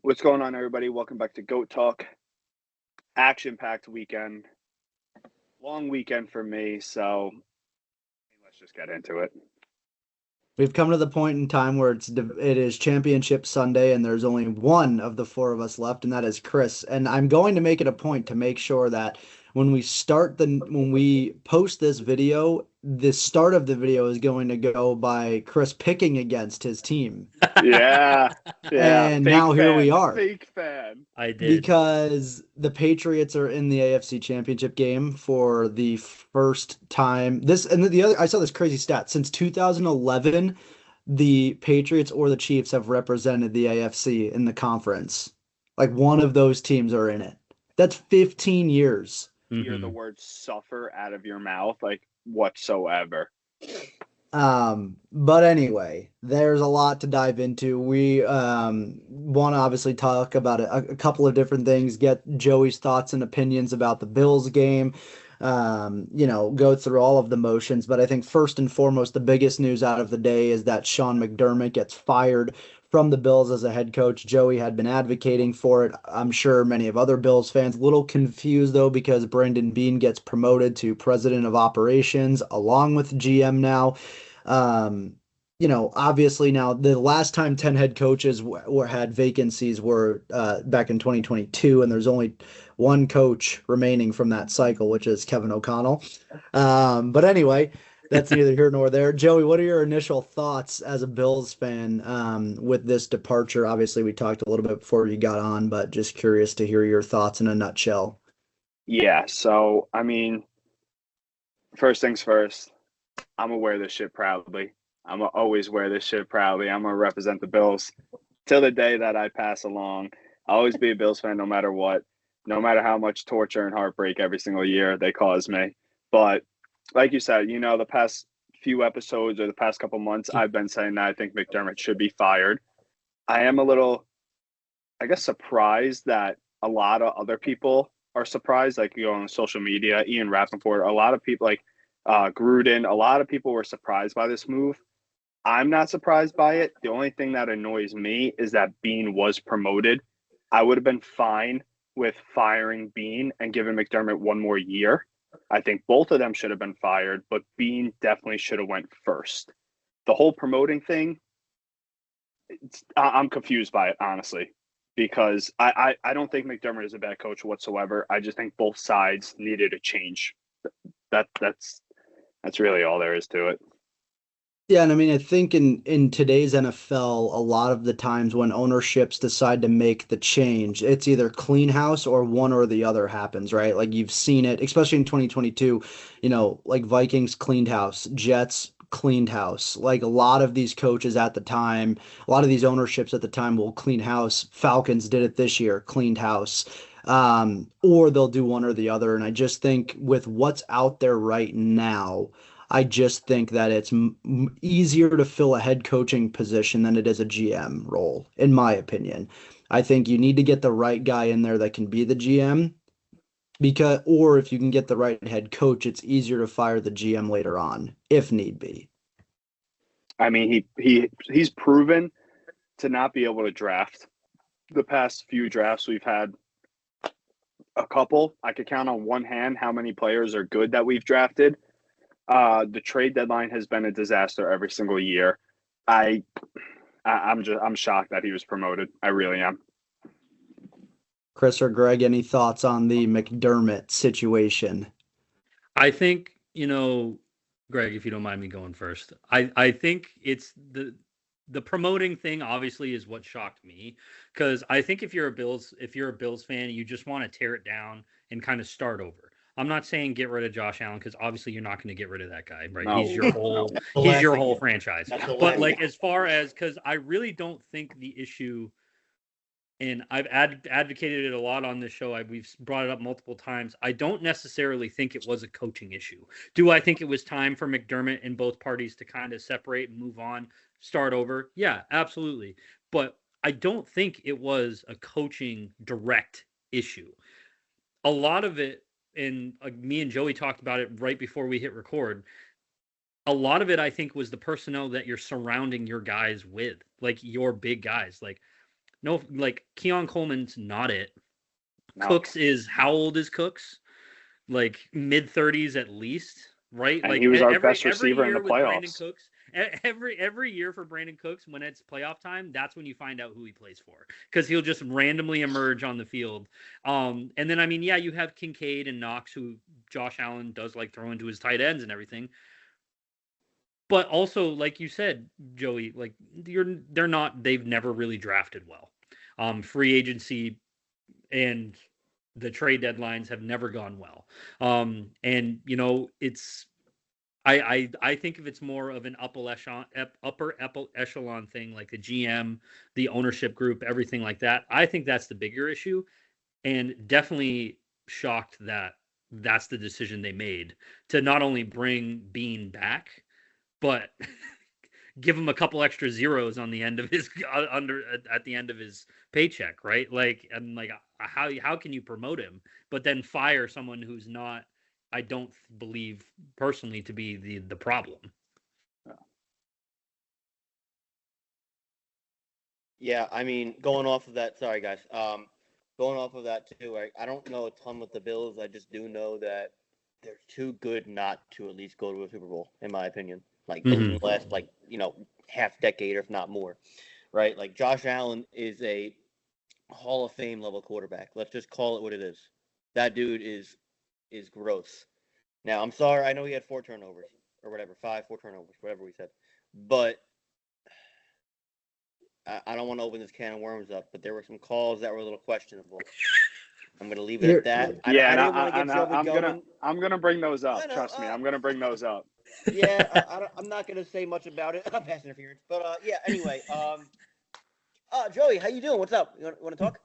What's going on, everybody? Welcome back to Goat Talk. Action-packed weekend. Long weekend for me, so let's just get into it. We've come to the point in time where it is Championship Sunday, and there's only one of the four of us left, and that is Chris. And I'm going to make it a point to make sure that when we post this video, the start of the video is going to go by Chris picking against his team. Yeah. And now here we are. Fake fan. I did. Because the Patriots are in the AFC Championship game for the first time. I saw this crazy stat. Since 2011, the Patriots or the Chiefs have represented the AFC in the conference. Like one of those teams are in it. That's 15 years. Hear the word suffer out of your mouth, like whatsoever. But anyway, there's a lot to dive into. We want to obviously talk about a couple of different things, get Joey's thoughts and opinions about the Bills game, go through all of the motions. But I think first and foremost, the biggest news out of the day is that Sean McDermott gets fired from the Bills as a head coach. Joey had been advocating for it. I'm sure many of other Bills fans, a little confused though, because Brandon Beane gets promoted to president of operations along with GM now. Obviously now the last time 10 head coaches had vacancies were back in 2022, and there's only one coach remaining from that cycle, which is Kevin O'Connell. But anyway, that's neither here nor there. Joey, what are your initial thoughts as a Bills fan with this departure? Obviously, we talked a little bit before you got on, but just curious to hear your thoughts in a nutshell. Yeah, so, first things first, I'm going to wear this shit proudly. I'm going to always wear this shit proudly. I'm going to represent the Bills till the day that I pass along. I'll always be a Bills fan no matter what, no matter how much torture and heartbreak every single year they cause me. But like you said, the past few episodes or the past couple months, I've been saying that I think McDermott should be fired. I am a little, surprised that a lot of other people are surprised, like on social media, Ian Rappaport, a lot of people like Gruden, a lot of people were surprised by this move. I'm not surprised by it. The only thing that annoys me is that Beane was promoted. I would have been fine with firing Beane and giving McDermott one more year. I think both of them should have been fired, but Beane definitely should have went first. The whole promoting thing, I'm confused by it, honestly, because I don't think McDermott is a bad coach whatsoever. I just think both sides needed a change. That's really all there is to it. Yeah, and I think in today's NFL, a lot of the times when ownerships decide to make the change, it's either clean house or one or the other happens, right? Like you've seen it, especially in 2022, like Vikings cleaned house, Jets cleaned house. Like a lot of these coaches at the time, a lot of these ownerships at the time will clean house. Falcons did it this year, cleaned house. Or they'll do one or the other. And I just think with what's out there right now, I just think that it's easier to fill a head coaching position than it is a GM role, in my opinion. I think you need to get the right guy in there that can be the GM, or if you can get the right head coach, it's easier to fire the GM later on, if need be. He's proven to not be able to draft. The past few drafts we've had a couple. I could count on one hand how many players are good that we've drafted. The trade deadline has been a disaster every single year. I'm shocked that he was promoted. I really am. Chris or Greg, any thoughts on the McDermott situation? I think, Greg, if you don't mind me going first, I think it's the promoting thing obviously is what shocked me, because I think if you're a Bills fan, you just want to tear it down and kind of start over. I'm not saying get rid of Josh Allen, because obviously you're not going to get rid of that guy, right? No. He's your whole franchise. But like as far as, because I really don't think the issue, and I've advocated it a lot on this show, we've brought it up multiple times, I don't necessarily think it was a coaching issue. Do I think it was time for McDermott and both parties to kind of separate and move on, start over? Yeah, absolutely. But I don't think it was a coaching direct issue. A lot of it, and me and Joey talked about it right before we hit record, a lot of it, I think, was the personnel that you're surrounding your guys with, like your big guys. Like No, like Keon Coleman's not it. No. Cooks is, how old is Cooks? Like mid-30s at least, right? And like he was our every best receiver in the with Brandon playoffs. Cooks, every year for Brandon Cooks, when it's playoff time, that's when you find out who he plays for, because he'll just randomly emerge on the field. And then I mean, yeah, you have Kincaid and Knox, who Josh Allen does like throw into his tight ends and everything. But also, like you said, Joey, like they've never really drafted well. Free agency and the trade deadlines have never gone well. And you know, it's I think if it's more of an upper echelon thing, like the GM, the ownership group, everything like that, I think that's the bigger issue, and definitely shocked that that's the decision they made to not only bring Bean back, but give him a couple extra zeros on the end of his at the end of his paycheck, right? Like, and like, how can you promote him but then fire someone who's not, I don't believe personally to be the problem. Yeah, I mean, going off of that, sorry guys. Going off of that too, I don't know a ton with the Bills. I just do know that they're too good not to at least go to a Super Bowl, in my opinion. Like in the last, like, you know, half decade, if not more, right? Like Josh Allen is a Hall of Fame level quarterback. Let's just call it what it is. That dude is gross. Now, I'm sorry, I know he had 4 turnovers or whatever, 4 turnovers, whatever we said, but I don't want to open this can of worms up. But there were some calls that were a little questionable. I'm going to leave it at that. I'm going to bring those up. Trust me, I'm going to bring those up. Yeah, I'm not going to say much about it. Pass interference. But, yeah, anyway. Joey, how you doing? What's up? You want to talk?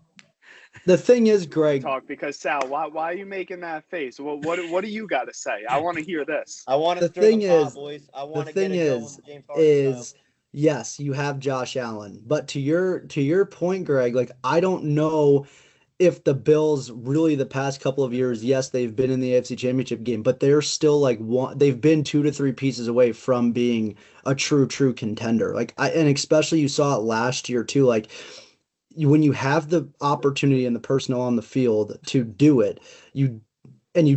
The thing is, Greg. Talk because Sal, why are you making that face? Well, what do you got to say? I want to hear this. I want to. The thing is, boys. I want the to get thing it going with James Harden is, style. Yes, you have Josh Allen, but to your point, Greg, like I don't know if the Bills really the past couple of years, yes, they've been in the AFC Championship game, but they're still like they've been 2 to 3 pieces away from being a true contender. Like and especially you saw it last year too, like when you have the opportunity and the personnel on the field to do it, you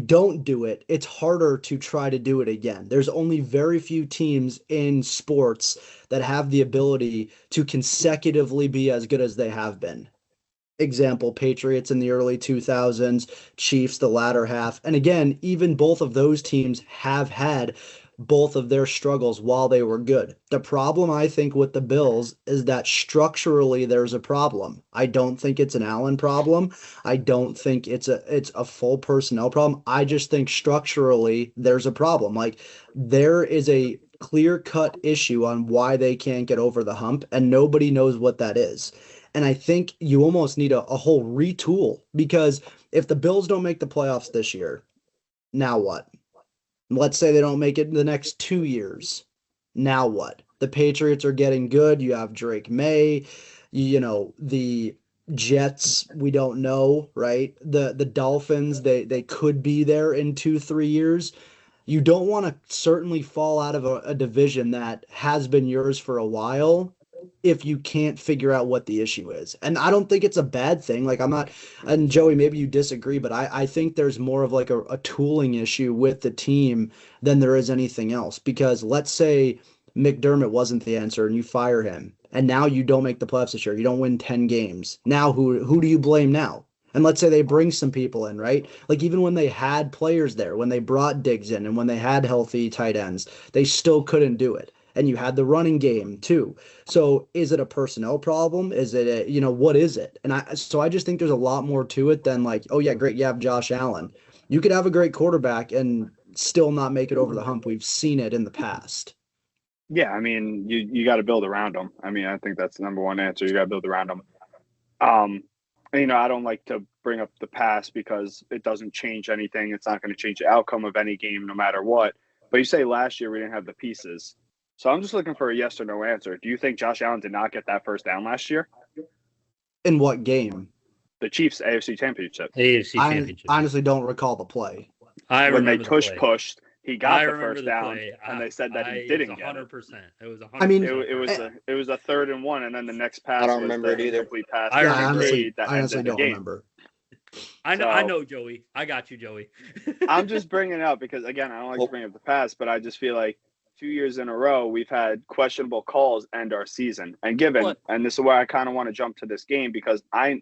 don't do it, it's harder to try to do it again. There's only very few teams in sports that have the ability to consecutively be as good as they have been. Example, Patriots in the early 2000s, Chiefs the latter half. And again, even both of those teams have had both of their struggles while they were good. The problem, I think, with the Bills is that structurally there's a problem. I don't think it's an Allen problem. I don't think it's a full personnel problem. I just think structurally there's a problem. Like there is a clear-cut issue on why they can't get over the hump, and nobody knows what that is. And I think you almost need a whole retool, because if the Bills don't make the playoffs this year, now what? Let's say they don't make it in the next 2 years. Now what? The Patriots are getting good. You have Drake May. You know, the Jets, we don't know, right? The Dolphins, they could be there in 2-3 years. You don't want to certainly fall out of a division that has been yours for a while if you can't figure out what the issue is. And I don't think it's a bad thing. Like I'm not, and Joey, maybe you disagree, but I think there's more of like a tooling issue with the team than there is anything else. Because let's say McDermott wasn't the answer and you fire him, and now you don't make the playoffs this year. You don't win 10 games. Now who do you blame now? And let's say they bring some people in, right? Like even when they had players there, when they brought Diggs in and when they had healthy tight ends, they still couldn't do it. And you had the running game too. So is it a personnel problem? Is it what is it? And I just think there's a lot more to it than like, oh yeah, great, you have Josh Allen. You could have a great quarterback and still not make it over the hump. We've seen it in the past. Yeah, I mean, you got to build around them. I mean, I think that's the number one answer. You got to build around them. I don't like to bring up the past because it doesn't change anything. It's not going to change the outcome of any game no matter what. But you say last year we didn't have the pieces. So I'm just looking for a yes or no answer. Do you think Josh Allen did not get that first down last year? In what game? The Chiefs AFC Championship. AFC Championship. I honestly don't recall the play. When they pushed he got the remember first the down, play. and they said that he didn't get it. 100%. It was 100%. I mean, It was a 3rd and 1, and then the next pass I don't was remember the it either. incomplete pass. I yeah, remember I honestly don't remember. I know, Joey. I got you, Joey. I'm just bringing it up because, again, I don't like to bring up the past, but I just feel like 2 years in a row we've had questionable calls end our season. And and this is where I kind of want to jump to this game because I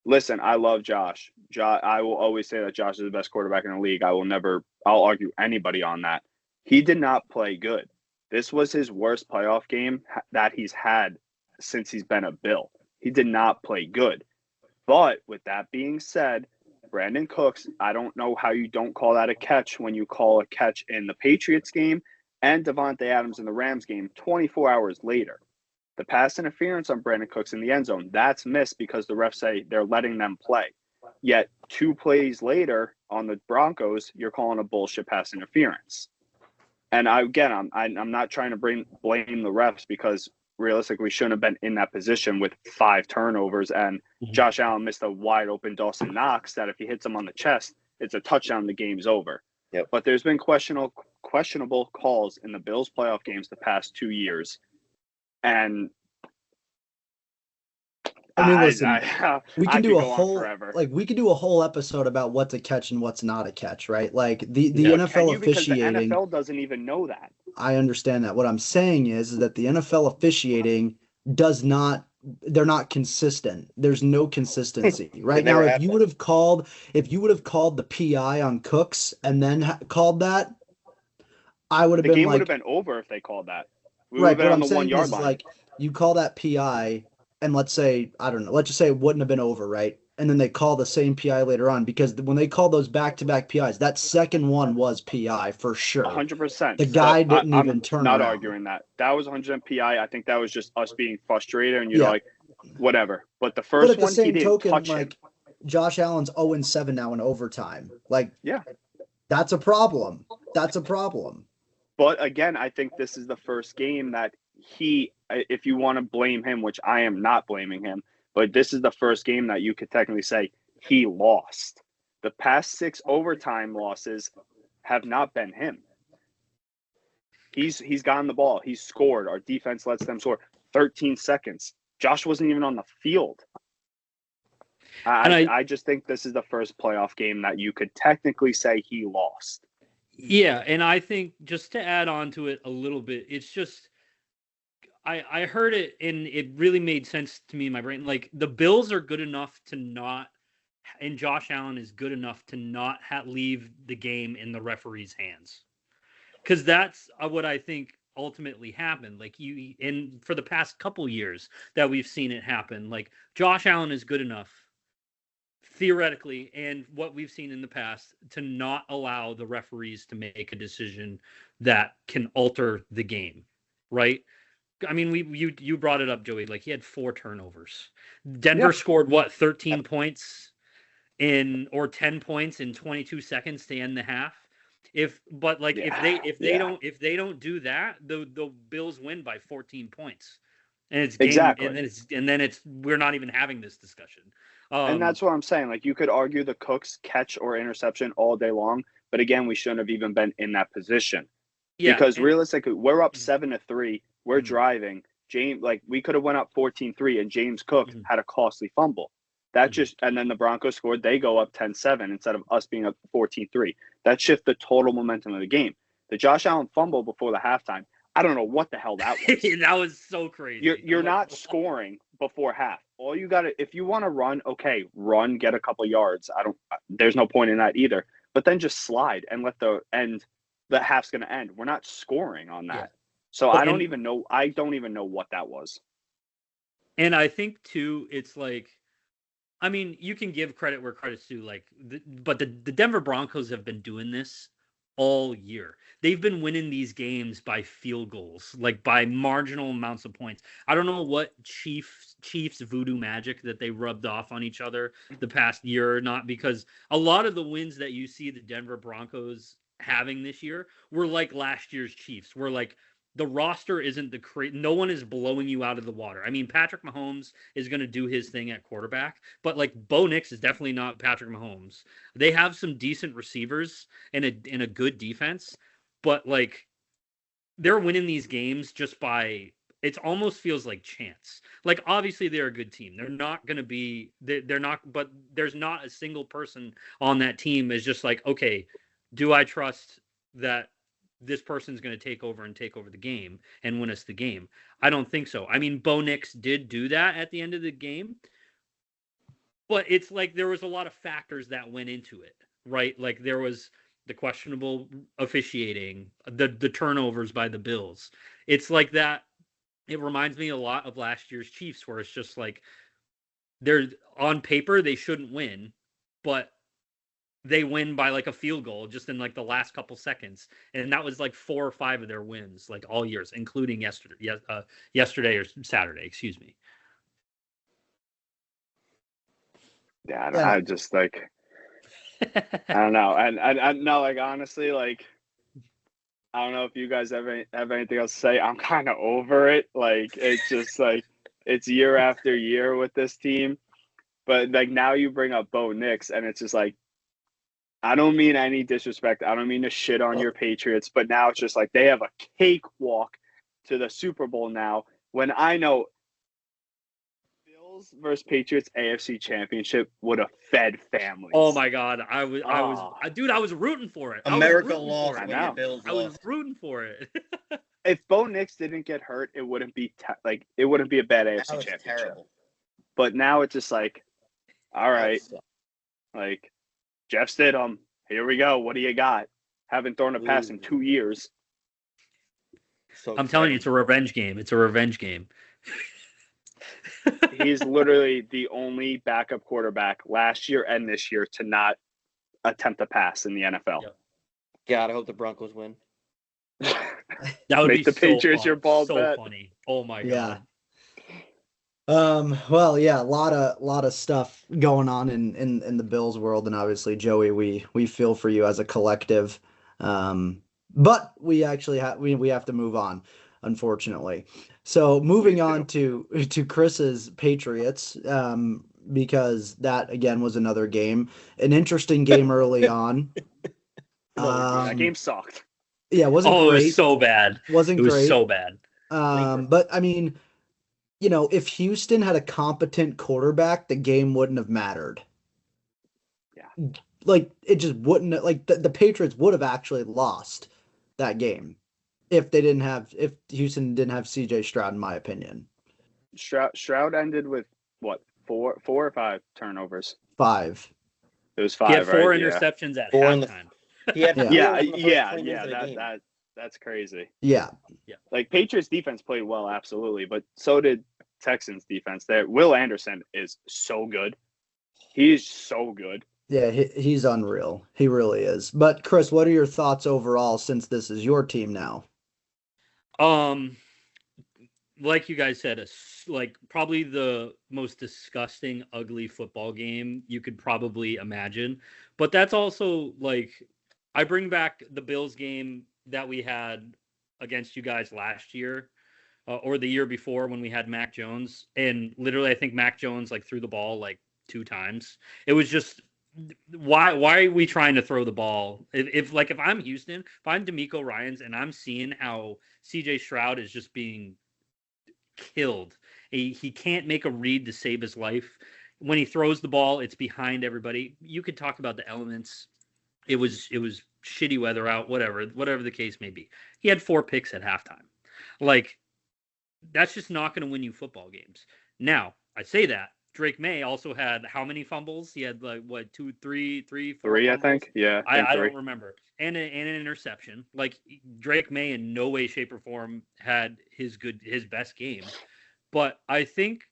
love Josh. I will always say that Josh is the best quarterback in the league. I'll argue anybody on that. He did not play good. This was his worst playoff game that he's had since he's been a Bill. He did not play good. But with that being said, Brandon Cooks, I don't know how you don't call that a catch when you call a catch in the Patriots game and Devontae Adams in the Rams game 24 hours later. The pass interference on Brandon Cooks in the end zone, that's missed because the refs say they're letting them play. Yet 2 plays later on the Broncos, you're calling a bullshit pass interference. And I'm not trying to blame the refs because realistically we shouldn't have been in that position with 5 turnovers and Josh Allen missed a wide open Dawson Knox that if he hits him on the chest, it's a touchdown, the game's over. Yep. But there's been questionable calls in the Bills playoff games the past 2 years. And I mean, listen, we can do we could do a whole episode about what's a catch and what's not a catch, right? Like the NFL officiating. Because the NFL doesn't even know that. I understand that. What I'm saying is that the NFL officiating they're not consistent. There's no consistency. Right now, if you would have called the PI on Cooks and then called that, I would have been like, the game would have been over if they called that. We would right, have been what on I'm the 1 saying yard is line. like you call that PI and let's say, I don't know, let's just say it wouldn't have been over, right? And then they call the same PI later on because when they call those back-to-back PIs, that second one was PI for sure. 100%. The guy didn't even turn around. I'm not arguing that. That was 100% PI. I think that was just us being frustrated and you're like, whatever. But the first one, he didn't touch him. Josh Allen's 0-7 now in overtime. Like, yeah, that's a problem. That's a problem. But again, I think this is the first game that if you want to blame him, which I am not blaming him, but this is the first game that you could technically say he lost. The past 6 overtime losses have not been him. He's gotten the ball. He's scored. Our defense lets them score. 13 seconds. Josh wasn't even on the field. I just think this is the first playoff game that you could technically say he lost. Yeah, and I think just to add on to it a little bit, it's just I heard it and it really made sense to me in my brain. Like the Bills are good enough to not, and Josh Allen is good enough to not leave the game in the referee's hands, because that's what I think ultimately happened. Like for the past couple years that we've seen it happen. Like Josh Allen is good enough, theoretically, and what we've seen in the past, to not allow the referees to make a decision that can alter the game, right? I mean, you brought it up, Joey. Like he had 4 turnovers. Denver scored 13 points or 10 points in 22 seconds to end the half. If they don't do that, the Bills win by 14 points, and it's game, exactly. and then we're not even having this discussion. And that's what I'm saying. Like you could argue the Cooks catch or interception all day long, but again, we shouldn't have even been in that position. Yeah, because realistically, we're up 7-3. We're driving. We could have went up 14-3, and James Cook had a costly fumble. And then the Broncos scored. They go up 10-7 instead of us being up 14-3. That shifted the total momentum of the game. The Josh Allen fumble before the halftime, I don't know what the hell that was. That was so crazy. You're not scoring before half. All you got to, if you want to run, okay, run, get a couple yards. There's no point in that either. But then just slide and let the half's going to end. We're not scoring on that. Yeah. So I don't even know what that was. And I think too, it's like, I mean, you can give credit where credit's due, but the Denver Broncos have been doing this all year. They've been winning these games by field goals, like by marginal amounts of points. I don't know what Chiefs voodoo magic that they rubbed off on each other the past year or not, because a lot of the wins that you see the Denver Broncos having this year were like last year's Chiefs. We're like, the roster isn't no one is blowing you out of the water. I mean, Patrick Mahomes is going to do his thing at quarterback, but like Bo Nix is definitely not Patrick Mahomes. They have some decent receivers and a good defense, but like they're winning these games just by it almost feels like chance. Like obviously they're a good team. They're not going to be they're not, but there's not a single person on that team is just like, okay, do I trust that this person's going to take over the game and win us the game? I don't think so. I mean, Bo Nix did do that at the end of the game, but it's like there was a lot of factors that went into it, right? Like there was the questionable officiating, the turnovers by the Bills. It's like that. It reminds me a lot of last year's Chiefs, where it's just like they're on paper they shouldn't win, but they win by like a field goal just in like the last couple seconds, and that was like 4 or 5 of their wins like all years, including yesterday or Saturday, excuse me. Yeah, I just like I don't know, and I no, like honestly, like I don't know if you guys have anything else to say. I'm kind of over it. Like it's just like it's year after year with this team, but like now you bring up Bo Nix, and it's just like I don't mean any disrespect. I don't mean to shit on your Patriots, but now it's just like they have a cakewalk to the Super Bowl now. When I know Bills versus Patriots AFC Championship would have fed families. Oh my God, I was rooting for it. America lost when the Bills I was rooting for it. If Bo Nix didn't get hurt, it wouldn't be it wouldn't be a bad AFC Championship. Terrible. But now it's just like, all right, like Jeff Stidham, here we go. What do you got? Haven't thrown a pass in 2 years. So I'm telling you, it's a revenge game. It's a revenge game. He's literally the only backup quarterback last year and this year to not attempt a pass in the NFL. Yep. God, I hope the Broncos win. That would Make be the Patriots fun. your ball so bet. funny. Oh my God. Yeah. Well, yeah, a lot of stuff going on in the Bills world, and obviously, Joey, we feel for you as a collective. But we actually we have to move on, unfortunately. So moving on to Chris's Patriots, because that again was another game, an interesting game early on. That game sucked. Yeah, it wasn't great. It was so bad. It was so bad. But I mean, you know, if Houston had a competent quarterback, the game wouldn't have mattered. Yeah. Like, it just wouldn't have, like, the Patriots would have actually lost that game if Houston didn't have CJ Stroud, in my opinion. Stroud ended with, what, 4 or 5 turnovers? 5. It was 5, He had 4 right? interceptions at 4 halftime. He had that's crazy. Yeah. Like Patriots defense played well, absolutely, but so did Texans defense. There, Will Anderson is so good. He's so good. Yeah, he's unreal. He really is. But Chris, what are your thoughts overall since this is your team now? Like you guys said, like probably the most disgusting, ugly football game you could probably imagine. But that's also like, I bring back the Bills game that we had against you guys last year, or the year before when we had Mac Jones, and literally I think Mac Jones like threw the ball like 2 times. It was just, why are we trying to throw the ball? If I'm Houston, if I'm D'Amico Ryans and I'm seeing how CJ Stroud is just being killed, he can't make a read to save his life. When he throws the ball, it's behind everybody. You could talk about the elements. It was shitty weather out, whatever the case may be. He had 4 picks at halftime. Like, that's just not going to win you football games. Now, I say that Drake May also had how many fumbles? He had like what, 2, 3, 4 3, fumbles? I think. Yeah, I don't remember. And an interception. Like, Drake May in no way, shape, or form had his best game. But I think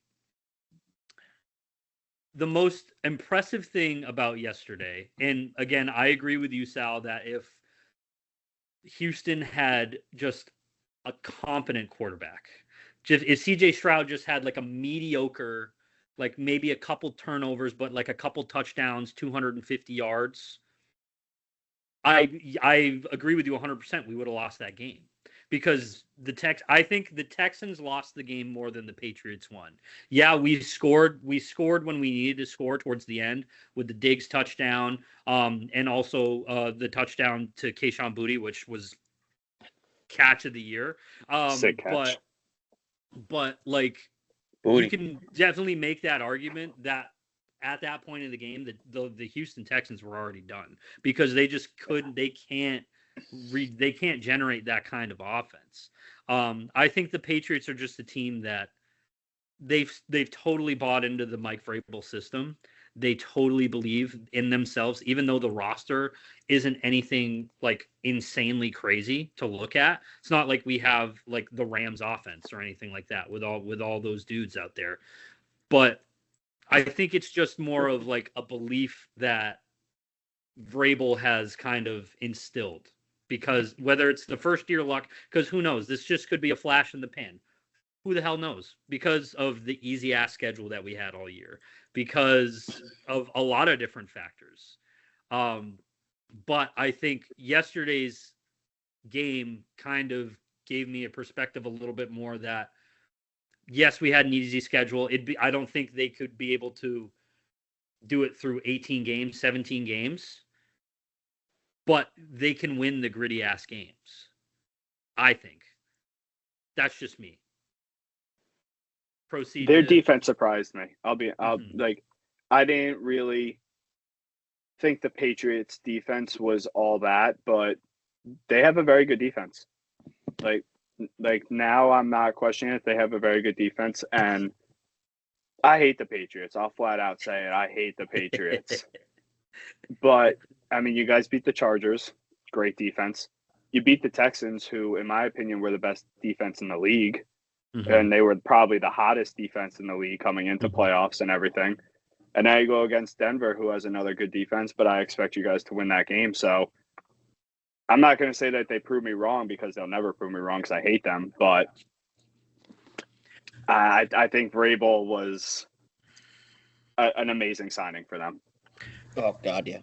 the most impressive thing about yesterday, and again, I agree with you, Sal, that if Houston had just a competent quarterback, if CJ Stroud just had like a mediocre, like maybe a couple turnovers, but like a couple touchdowns, 250 yards, I agree with you 100%. We would have lost that game. Because I think the Texans lost the game more than the Patriots won. Yeah, we scored when we needed to score towards the end with the Diggs touchdown, and also the touchdown to Kayshon Boutte, which was catch of the year. Sick catch. But like, Booty. you can definitely make that argument that at that point in the game, the Houston Texans were already done because they just couldn't. They can't generate that kind of offense. I think the Patriots are just a team that they've totally bought into the Mike Vrabel system. They totally believe in themselves, even though the roster isn't anything like insanely crazy to look at. It's not like we have like the Rams offense or anything like that with all those dudes out there. But I think it's just more of like a belief that Vrabel has kind of instilled, because whether it's the first year luck, because who knows, this just could be a flash in the pan. Who the hell knows? Because of the easy ass schedule that we had all year, because of a lot of different factors. But I think yesterday's game kind of gave me a perspective a little bit more that, yes, we had an easy schedule. I don't think they could be able to do it through 18 games, 17 games, but they can win the gritty ass games. I think. That's just me. Proceed. Their defense surprised me. I didn't really think the Patriots defense was all that, but they have a very good defense. Like now I'm not questioning it. They have a very good defense, and I hate the Patriots. I'll flat out say it. I hate the Patriots. But I mean, you guys beat the Chargers. Great defense. You beat the Texans, who, in my opinion, were the best defense in the league. Mm-hmm. And they were probably the hottest defense in the league coming into playoffs and everything. And now you go against Denver, who has another good defense, but I expect you guys to win that game. So I'm not going to say that they prove me wrong, because they'll never prove me wrong because I hate them. But I think Vrabel was an amazing signing for them. Oh, God, yeah.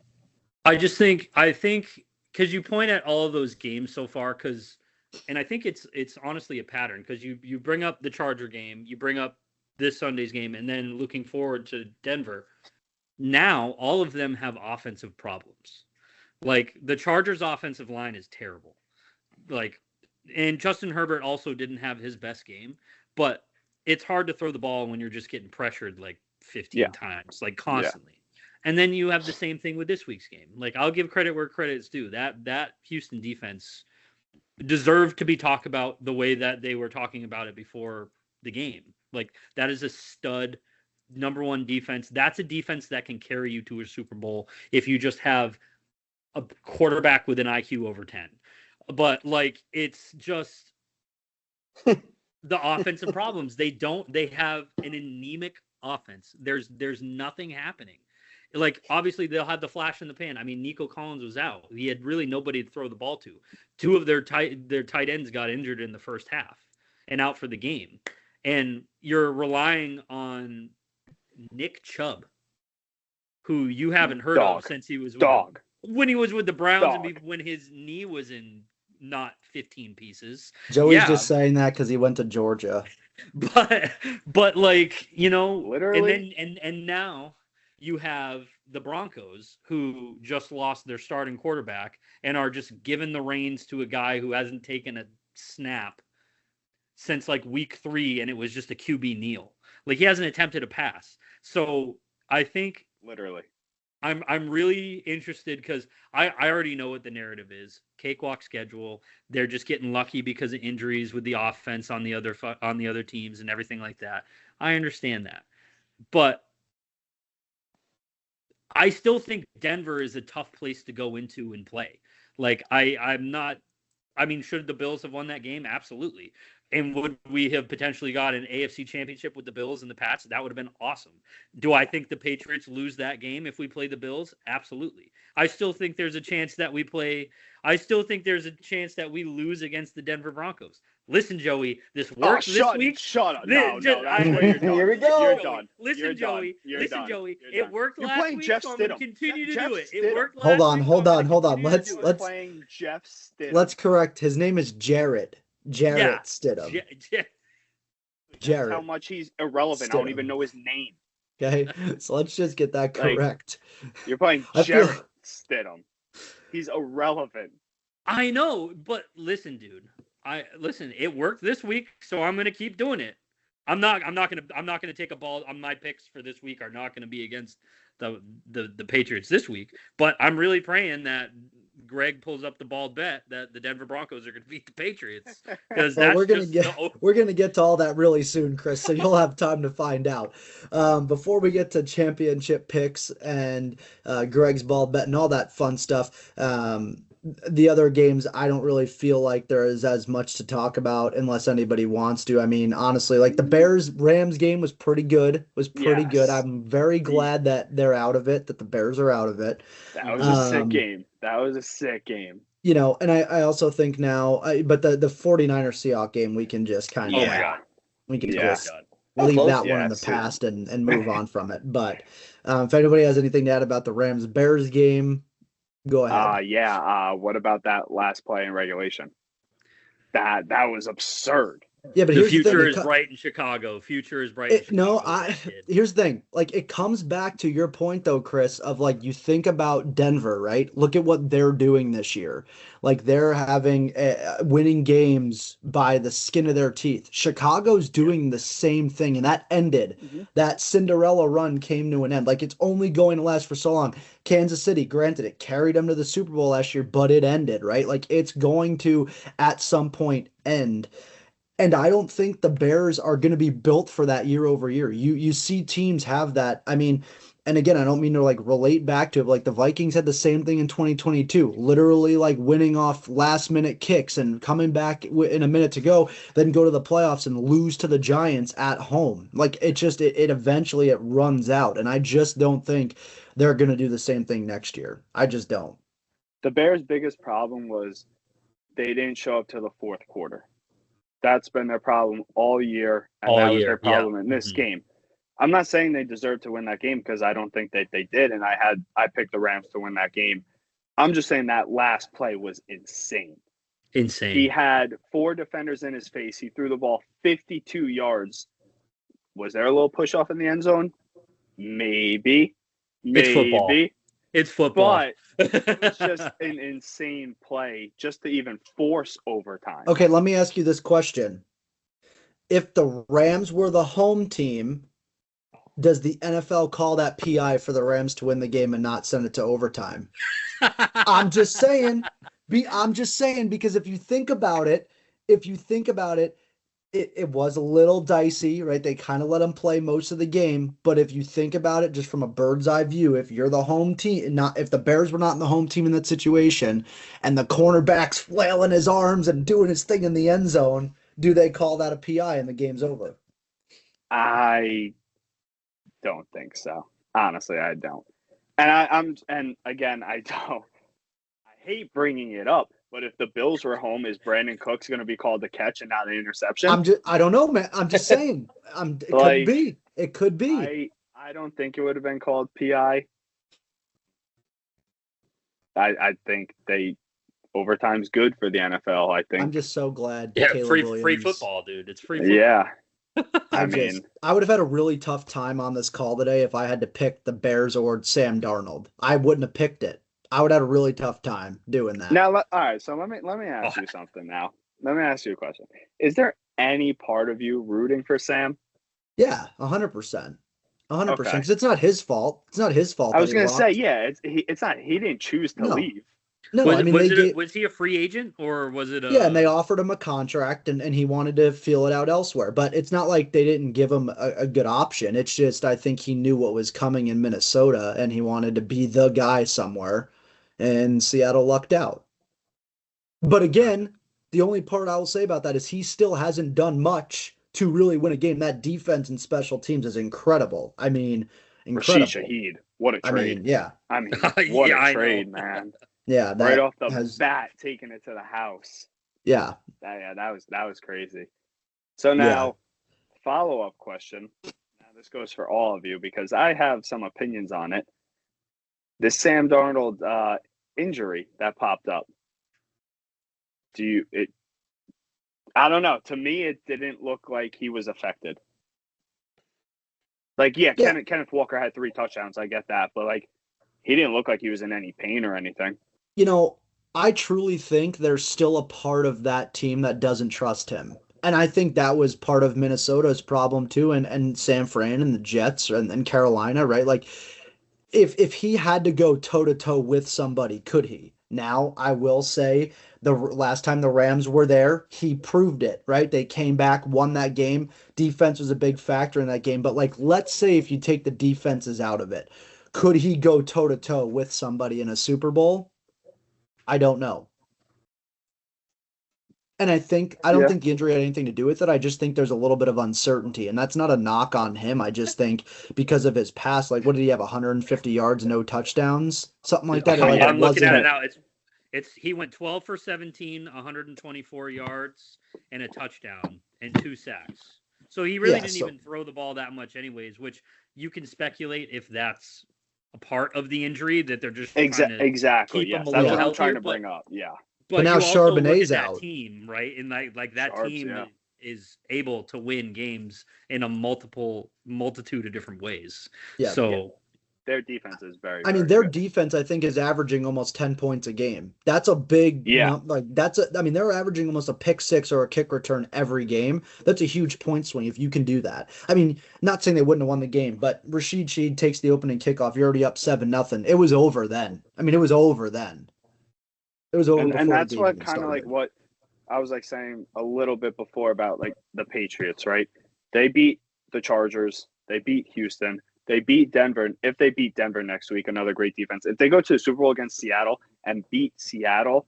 I think because you point at all of those games so far, and I think it's honestly a pattern, because you bring up the Charger game, you bring up this Sunday's game, and then looking forward to Denver. Now, all of them have offensive problems. Like, the Chargers' offensive line is terrible. Like, and Justin Herbert also didn't have his best game, but it's hard to throw the ball when you're just getting pressured like 15 times, like constantly. Yeah. And then you have the same thing with this week's game. Like, I'll give credit where credit's due. That Houston defense deserved to be talked about the way that they were talking about it before the game. Like, that is a stud number one defense. That's a defense that can carry you to a Super Bowl if you just have a quarterback with an IQ over 10. But like, it's just the offensive problems. They have an anemic offense. There's nothing happening. Like, obviously they'll have the flash in the pan. I mean, Nico Collins was out. He had really nobody to throw the ball to. Two of their tight ends got injured in the first half and out for the game. And you're relying on Nick Chubb, who you haven't heard of since he was when he was with the Browns and when his knee was in not 15 pieces. Joey's just saying that because he went to Georgia. But like, you know, literally, and now you have the Broncos, who just lost their starting quarterback and are just giving the reins to a guy who hasn't taken a snap since like week 3, and it was just a QB kneel. Like, he hasn't attempted a pass. So I think literally, I'm really interested, because I already know what the narrative is. Cakewalk schedule. They're just getting lucky because of injuries with the offense on the other teams and everything like that. I understand that, but I still think Denver is a tough place to go into and play. Like, I'm not. I mean, should the Bills have won that game? Absolutely. And would we have potentially got an AFC championship with the Bills and the Pats? That would have been awesome. Do I think the Patriots lose that game if we play the Bills? Absolutely. I still think there's a chance that we lose against the Denver Broncos. Listen, Joey, this worked this week. Shut up. Here we go. You're done. Listen, Joey. It worked last week, so I'm going to continue to do it. It worked last week. Hold on. Let's playing Jeff Stidham. Let's correct. His name is Jared Stidham. Jared. How much he's irrelevant. Stidham. I don't even know his name. Okay, so let's just get that correct. You're playing Jared Stidham. He's irrelevant. I know, but listen, dude. listen. It worked this week, so I'm gonna keep doing it. I'm not gonna take a ball. My picks for this week are not gonna be against the Patriots this week. But I'm really praying that Greg pulls up the bald bet that the Denver Broncos are gonna beat the Patriots, because we're gonna get to all that really soon, Chris. So you'll have time to find out. Before we get to championship picks and Greg's bald bet and all that fun stuff. The other games, I don't really feel like there is as much to talk about unless anybody wants to. I mean, honestly, like the Bears-Rams game was pretty good. Good. I'm very glad that they're out of it, that the Bears are out of it. That was a sick game. You know, and I also think now, but the 49ers Seahawks game, we can just kind of, we can just leave that one in the past and move on from it. But if anybody has anything to add about the Rams-Bears game, go ahead. What about that last play in regulation? That was absurd. Yeah, but the future is bright in Chicago. Future is bright in Chicago. Here's the thing. Like, it comes back to your point, though, Chris, of, like, you think about Denver, right? Look at what they're doing this year. Like, they're having winning games by the skin of their teeth. Chicago's doing the same thing, and that ended. Mm-hmm. That Cinderella run came to an end. Like, it's only going to last for so long. Kansas City, granted, it carried them to the Super Bowl last year, but it ended, right? Like, it's going to, at some point, end. And I don't think the Bears are going to be built for that year over year. You see teams have that. I mean, and again, I don't mean to like relate back to it. Like the Vikings had the same thing in 2022, literally like winning off last minute kicks and coming back in a minute to go, then go to the playoffs and lose to the Giants at home. Like it eventually it runs out. And I just don't think they're going to do the same thing next year. I just don't. The Bears' biggest problem was they didn't show up to the fourth quarter. That's been their problem all year, and that was their problem in this game. I'm not saying they deserve to win that game because I don't think that they did, and I picked the Rams to win that game. I'm just saying that last play was insane. Insane. He had 4 defenders in his face. He threw the ball 52 yards. Was there a little push-off in the end zone? Maybe. It's football. It's football. But it's just an insane play just to even force overtime. Okay, let me ask you this question. If the Rams were the home team, does the NFL call that PI for the Rams to win the game and not send it to overtime? I'm just saying because if you think about it, it was a little dicey, right? They kind of let them play most of the game. But if you think about it just from a bird's eye view, if you're the home team, if the Bears were not in the home team in that situation and the cornerback's flailing his arms and doing his thing in the end zone, do they call that a PI and the game's over? I don't think so. Honestly, I don't. And I don't. I hate bringing it up. But if the Bills were home, is Brandon Cooks going to be called the catch and not an interception? I don't know, man. I'm just saying. It could be. I don't think it would have been called PI. I think overtime's good for the NFL. I think. I'm just so glad. Yeah, Caleb free football, dude. It's free football. Yeah. I would have had a really tough time on this call today if I had to pick the Bears or Sam Darnold. I wouldn't have picked it. I would have had a really tough time doing that. Now, all right. So let me ask you something. Now, let me ask you a question. Is there any part of you rooting for Sam? Yeah, 100%. 100%. Because it's not his fault. It's not his fault. I was going to say, yeah. It's not. He didn't choose to leave. No, was he a free agent or was it? Yeah, and they offered him a contract, and he wanted to feel it out elsewhere. But it's not like they didn't give him a good option. It's just I think he knew what was coming in Minnesota, and he wanted to be the guy somewhere. And Seattle lucked out. But again, the only part I will say about that is he still hasn't done much to really win a game. That defense and special teams is incredible. I mean, incredible. Rashid Shaheed, what a trade. I mean, what a trade, man. Yeah, that right off the bat, taking it to the house. Yeah. That was crazy. So now, follow-up question. Now this goes for all of you because I have some opinions on it. This Sam Darnold injury that popped up. I don't know. To me, it didn't look like he was affected. Like, Kenneth Walker had 3 touchdowns. I get that. But, like, he didn't look like he was in any pain or anything. You know, I truly think there's still a part of that team that doesn't trust him. And I think that was part of Minnesota's problem too, and San Fran and the Jets and Carolina, right? Like if he had to go toe to toe with somebody, could he? Now, I will say the last time the Rams were there, he proved it, right? They came back, won that game. Defense was a big factor in that game. But, like, let's say if you take the defenses out of it, could he go toe to toe with somebody in a Super Bowl? I don't know. And I don't Yeah. think the injury had anything to do with it. I just think there's a little bit of uncertainty. And that's not a knock on him. I just think because of his past, like, what did he have, 150 yards, no touchdowns? Something like that. Like, I'm looking at it now. He went 12 for 17, 124 yards, and a touchdown, and 2 sacks. So he really didn't even throw the ball that much anyways, which you can speculate if that's a part of the injury, that they're just trying to exactly. keep him a That's little what I'm healthier, trying to bring up. Yeah. But now you also look Charbonnet's at that out. team, right? And like that Sharps, team yeah. is able to win games in a multitude of different ways. Yeah. So their defense is very. I mean, very their good. defense, I think, is averaging almost 10 points a game. That's a big, they're averaging almost a pick six or a kick return every game. That's a huge point swing if you can do that. I mean, not saying they wouldn't have won the game, but Rashid Shaheed takes the opening kickoff. You're already up 7-0. It was over then. I mean, it was over then. It was over before and that's the game what even kind of like started. what I was like saying a little bit before about like the Patriots, right? They beat the Chargers, they beat Houston, they beat Denver. And if they beat Denver next week, another great defense. If they go to the Super Bowl against Seattle and beat Seattle,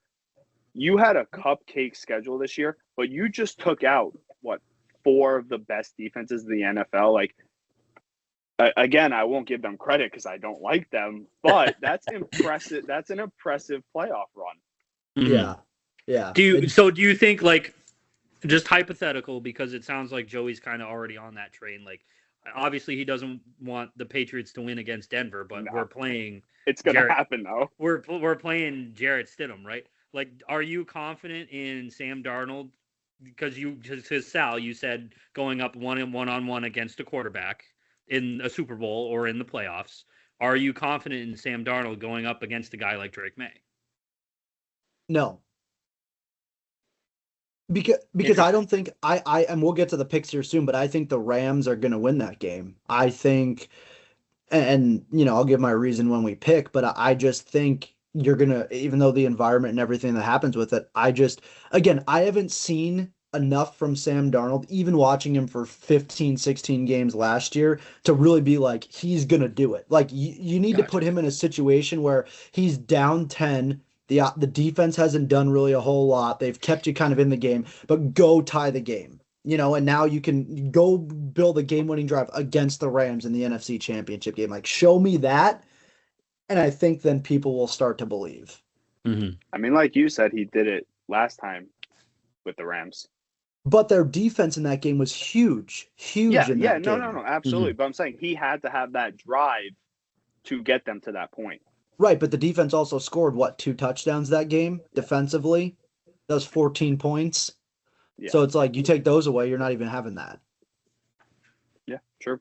you had a cupcake schedule this year, but you just took out what 4 of the best defenses in the NFL. Like again, I won't give them credit because I don't like them, but that's impressive. That's an impressive playoff run. Yeah. Yeah. Do you think, like, just hypothetical, because it sounds like Joey's kind of already on that train, like, obviously he doesn't want the Patriots to win against Denver, but we're playing. It's going to happen though. We're playing Jarrett Stidham, right? Like, are you confident in Sam Darnold? Because Sal, you said going up one-on-one against a quarterback in a Super Bowl or in the playoffs. Are you confident in Sam Darnold going up against a guy like Drake May? No. Because I don't think and we'll get to the picks here soon, but I think the Rams are going to win that game. I think, and I'll give my reason when we pick, but I just think you're going to, even though the environment and everything that happens with it, I haven't seen enough from Sam Darnold, even watching him for 15, 16 games last year, to really be like, he's going to do it. Like, you need to put him in a situation where he's down 10. The defense hasn't done really a whole lot. They've kept you kind of in the game, but go tie the game, and now you can go build a game-winning drive against the Rams in the NFC Championship game. Like, show me that, and I think then people will start to believe. Mm-hmm. I mean, like you said, he did it last time with the Rams. But their defense in that game was huge. No, game. absolutely. Mm-hmm. But I'm saying he had to have that drive to get them to that point. Right, but the defense also scored, 2 touchdowns that game defensively? That was 14 points. Yeah. So it's like you take those away, you're not even having that. Yeah, sure.